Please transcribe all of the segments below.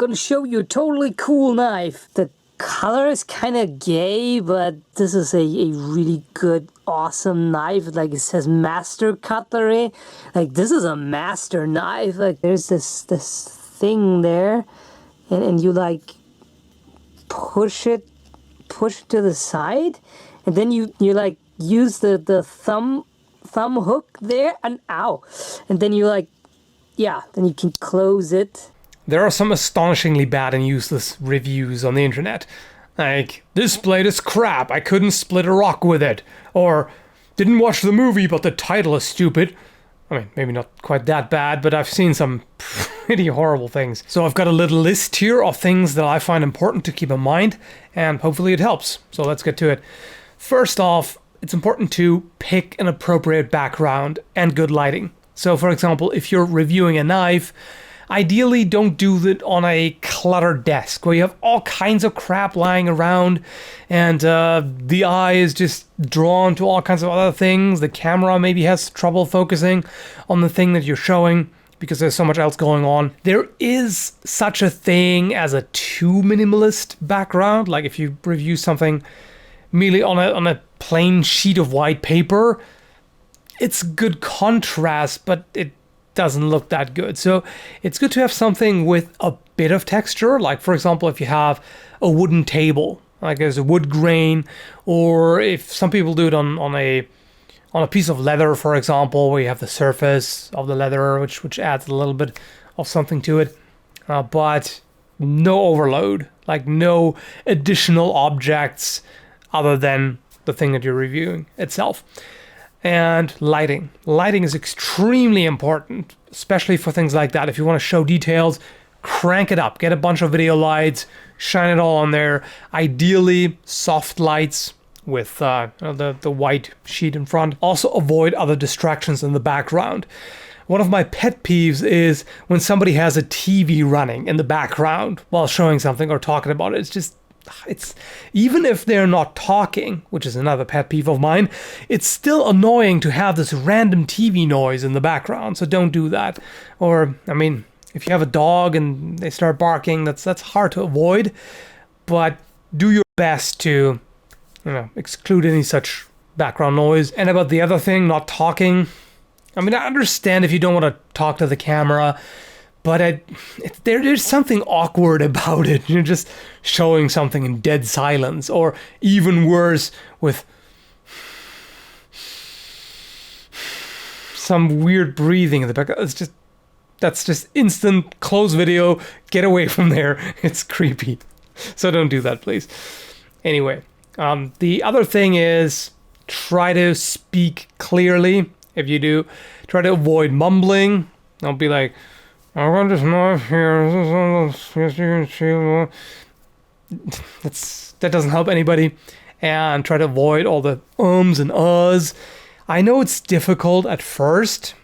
gonna show you a totally cool knife. The color is kind of gay, but this is a really good, awesome knife. Like, it says master cutlery. Like, this is a master knife. Like, there's this thing there, and you like push it to the side, and then you like use the thumb hook there, and ow, and then you like, yeah, then you can close it. There are some astonishingly bad and useless reviews on the internet. Like, this blade is crap, I couldn't split a rock with it. Or, didn't watch the movie but the title is stupid. I mean, maybe not quite that bad, but I've seen some pretty horrible things. So I've got a little list here of things that I find important to keep in mind, and hopefully it helps. So let's get to it. First off, it's important to pick an appropriate background and good lighting. So for example, if you're reviewing a knife, ideally don't do it on a cluttered desk where you have all kinds of crap lying around and the eye is just drawn to all kinds of other things. The camera maybe has trouble focusing on the thing that you're showing because there's so much else going on. There is such a thing as a too minimalist background. Like if you review something merely on a plain sheet of white paper, it's good contrast, but it doesn't look that good. So it's good to have something with a bit of texture. Like for example, if you have a wooden table, like there's a wood grain, or if some people do it on a piece of leather, for example, where you have the surface of the leather, which adds a little bit of something to it, but no overload, like no additional objects other than the thing that you're reviewing itself. And lighting. Lighting is extremely important, especially for things like that. If you want to show details, crank it up. Get a bunch of video lights, shine it all on there. Ideally, soft lights with the white sheet in front. Also avoid other distractions in the background. One of my pet peeves is when somebody has a TV running in the background while showing something or talking about it. It's even if they're not talking, which is another pet peeve of mine, it's still annoying to have this random TV noise in the background, so don't do that. Or, I mean, if you have a dog and they start barking, that's hard to avoid, but do your best to, exclude any such background noise. And about the other thing, not talking, I mean, I understand if you don't want to talk to the camera, but there's something awkward about it. You're just showing something in dead silence, or even worse, with some weird breathing in the back. That's just instant close video. Get away from there. It's creepy. So don't do that, please. Anyway, the other thing is try to speak clearly. If you do, try to avoid mumbling. Don't be like, I got this knife here. That doesn't help anybody. And try to avoid all the ums and uhs. I know it's difficult at first.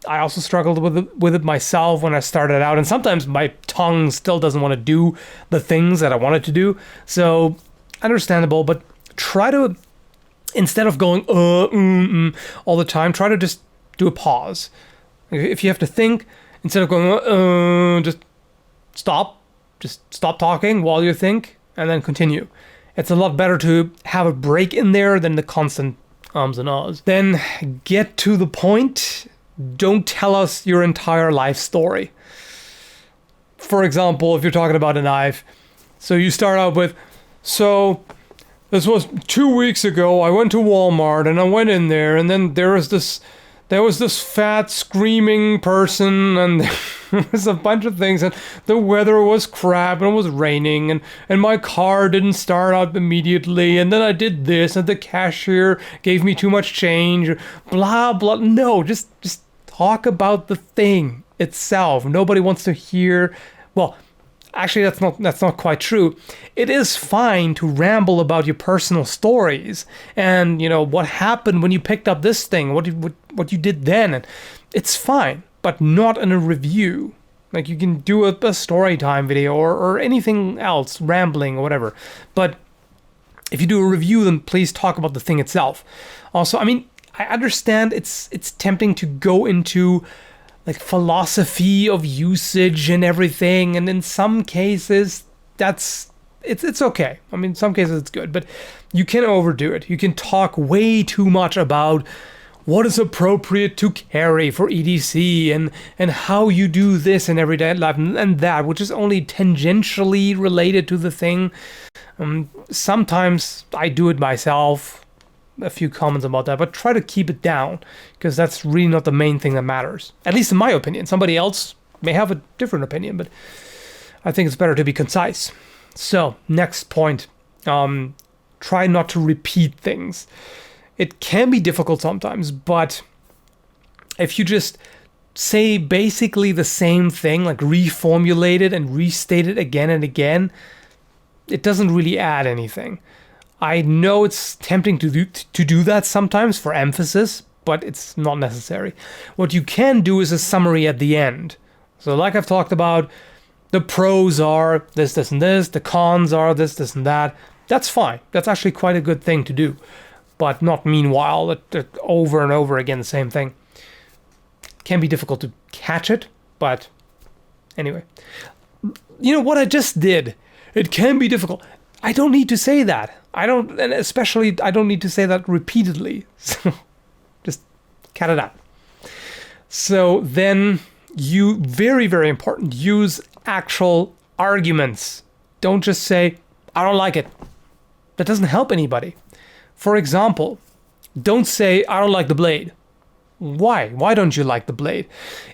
I also struggled with it myself when I started out. And sometimes my tongue still doesn't want to do the things that I want it to do. So, understandable. But try to, instead of going all the time, try to just do a pause. If you have to think, instead of going, just stop talking while you think, and then continue. It's a lot better to have a break in there than the constant ums and ahs. Then get to the point. Don't tell us your entire life story. For example, if you're talking about a knife, so you start out with, so this was 2 weeks ago, I went to Walmart and I went in there, and then there was this fat screaming person, and there was a bunch of things, and the weather was crap, and it was raining, and my car didn't start up immediately, and then I did this, and the cashier gave me too much change, blah blah. No, just talk about the thing itself. Nobody wants to hear, well, actually that's not quite true. It is fine to ramble about your personal stories and what happened when you picked up this thing, what you did then, and it's fine, but not in a review. Like, you can do a story time video or anything else, rambling or whatever, but if you do a review, then please talk about the thing itself. Also, I mean, I understand it's tempting to go into like philosophy of usage and everything, and in some cases it's okay. I mean, in some cases it's good, but you can overdo it. You can talk way too much about what is appropriate to carry for EDC and how you do this in everyday life and that, which is only tangentially related to the thing. Sometimes I do it myself. A few comments about that, but try to keep it down, because that's really not the main thing that matters. At least in my opinion. Somebody else may have a different opinion, but I think it's better to be concise. So, next point. Try not to repeat things. It can be difficult sometimes, but if you just say basically the same thing, like reformulate it and restate it again and again, it doesn't really add anything. I know it's tempting to do that sometimes for emphasis, but it's not necessary. What you can do is a summary at the end. So like I've talked about, the pros are this, this, and this. The cons are this, this, and that. That's fine. That's actually quite a good thing to do. But not meanwhile, over and over again, the same thing. It can be difficult to catch it, but anyway. You know what I just did? It can be difficult. I don't need to say that. And especially I don't need to say that repeatedly. So just cut it out. So then you, very, very important, use actual arguments. Don't just say, I don't like it. That doesn't help anybody. For example, don't say, I don't like the blade. Why? Why don't you like the blade?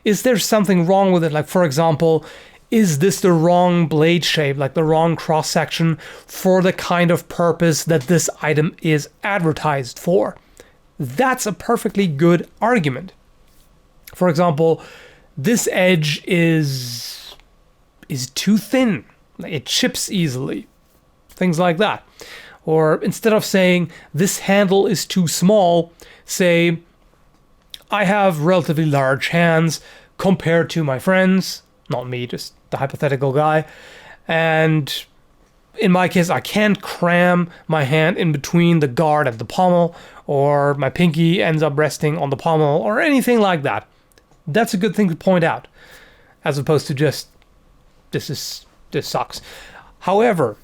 Is there something wrong with it? Like, for example, is this the wrong blade shape, like the wrong cross-section for the kind of purpose that this item is advertised for? That's a perfectly good argument. For example, this edge is too thin. It chips easily. Things like that. Or instead of saying, this handle is too small, say, I have relatively large hands compared to my friends. Not me, just the hypothetical guy. And in my case, I can't cram my hand in between the guard and the pommel, or my pinky ends up resting on the pommel, or anything like that. That's a good thing to point out, as opposed to just, this sucks. However,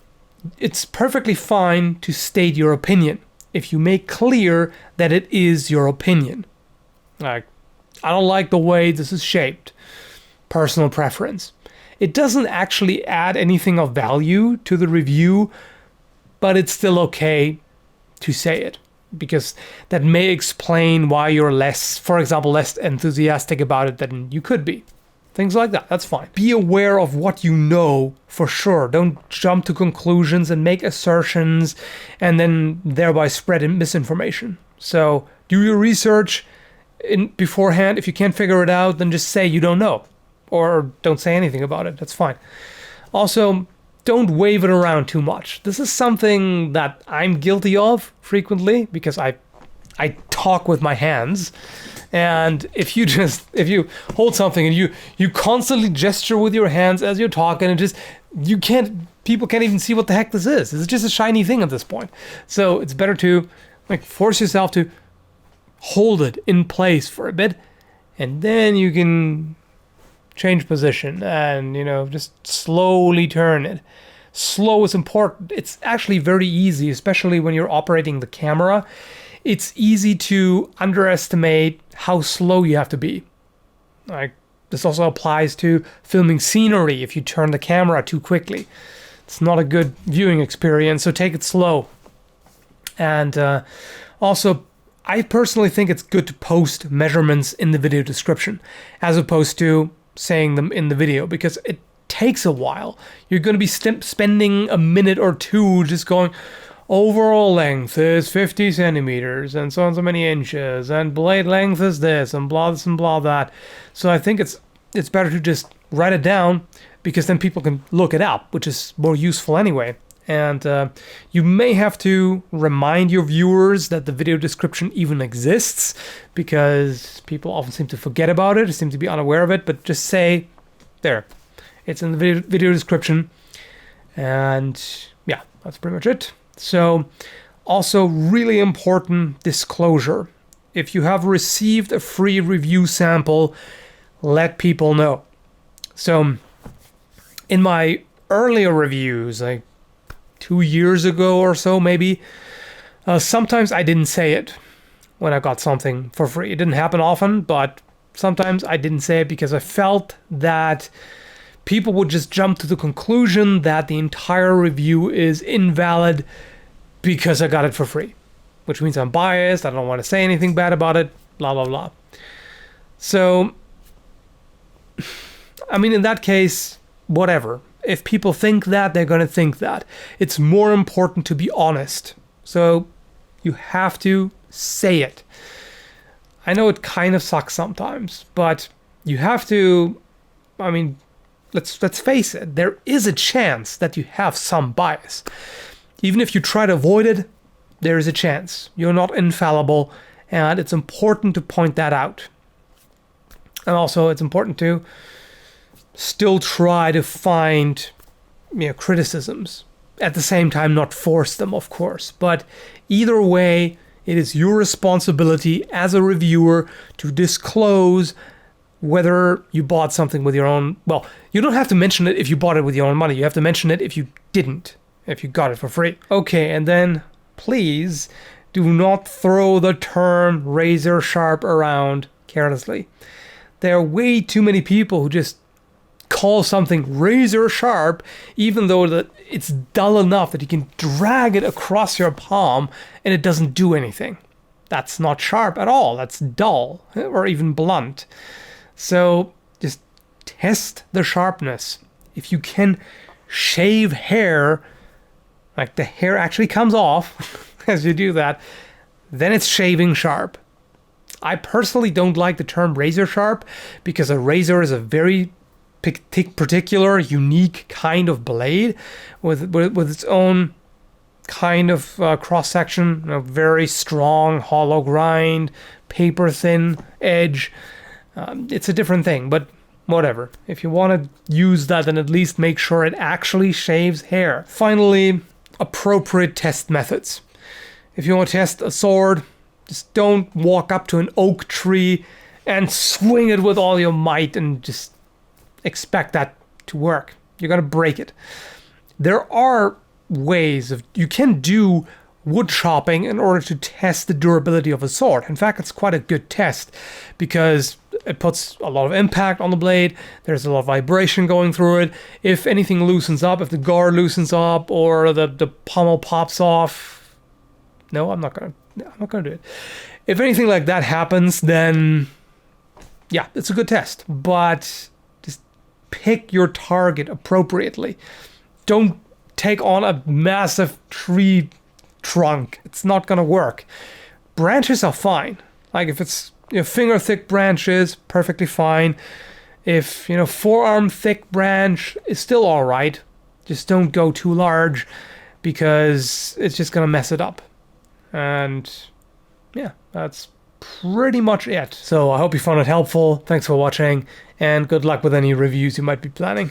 it's perfectly fine to state your opinion if you make clear that it is your opinion. Like, I don't like the way this is shaped. Personal preference. It doesn't actually add anything of value to the review, but it's still okay to say it, because that may explain why you're less, for example, less enthusiastic about it than you could be. Things like that, that's fine. Be aware of what you know for sure. Don't jump to conclusions and make assertions and then thereby spread misinformation. So do your research beforehand. If you can't figure it out, then just say you don't know. Or don't say anything about it. That's fine. Also, don't wave it around too much. This is something that I'm guilty of frequently, because I talk with my hands. And if you hold something and you constantly gesture with your hands as you're talking, and people can't even see what the heck this is. It's just a shiny thing at this point. So it's better to force yourself to hold it in place for a bit, and then you can change position and, just slowly turn it. Slow is important. It's actually very easy, especially when you're operating the camera. It's easy to underestimate how slow you have to be. This also applies to filming scenery. If you turn the camera too quickly, it's not a good viewing experience, so take it slow. And also, I personally think it's good to post measurements in the video description as opposed to saying them in the video, because it takes a while. You're going to be spending a minute or two just going, overall length is 50 centimeters and so many inches, and blade length is this, and blah this and blah that. So I think it's better to just write it down, because then people can look it up, which is more useful anyway. And you may have to remind your viewers that the video description even exists, because people often seem to forget about it, seem to be unaware of it, but just say, there, it's in the video description. And yeah, that's pretty much it. So also really important disclosure. If you have received a free review sample, let people know. So in my earlier reviews, like 2 years ago or so maybe, sometimes I didn't say it when I got something for free. It didn't happen often, but sometimes I didn't say it because I felt that people would just jump to the conclusion that the entire review is invalid because I got it for free, which means I'm biased, I don't want to say anything bad about it, blah, blah, blah. So, I mean, in that case, whatever. If people think that, they're going to think that. It's more important to be honest. So you have to say it. I know it kind of sucks sometimes, but you have to, I mean, let's face it, there is a chance that you have some bias. Even if you try to avoid it, there is a chance. You're not infallible, and it's important to point that out. And also, it's important to still try to find, criticisms. At the same time, not force them, of course. But either way, it is your responsibility as a reviewer to disclose whether you bought something with your own... Well, you don't have to mention it if you bought it with your own money. You have to mention it if you didn't, if you got it for free. Okay, and then please do not throw the term razor sharp around carelessly. There are way too many people who just call something razor sharp, even though that it's dull enough that you can drag it across your palm and it doesn't do anything. That's not sharp at all. That's dull or even blunt. So just test the sharpness. If you can shave hair, like the hair actually comes off as you do that, then it's shaving sharp. I personally don't like the term razor sharp because a razor is a very particular, unique kind of blade with its own kind of cross-section, very strong, hollow grind, paper-thin edge. It's a different thing, but whatever. If you want to use that, then at least make sure it actually shaves hair. Finally, appropriate test methods. If you want to test a sword, just don't walk up to an oak tree and swing it with all your might and just expect that to work. You're going to break it. There are ways of... You can do wood chopping in order to test the durability of a sword. In fact, it's quite a good test because it puts a lot of impact on the blade. There's a lot of vibration going through it. If anything loosens up, if the guard loosens up or the pommel pops off... No, I'm not going to do it. If anything like that happens, then yeah, it's a good test. But pick your target appropriately. Don't take on a massive tree trunk. It's not going to work. Branches are fine. Like if it's finger thick branches, perfectly fine. If forearm thick branch is still all right. Just don't go too large because it's just going to mess it up. And yeah, that's pretty much it. So I hope you found it helpful. Thanks for watching, and good luck with any reviews you might be planning.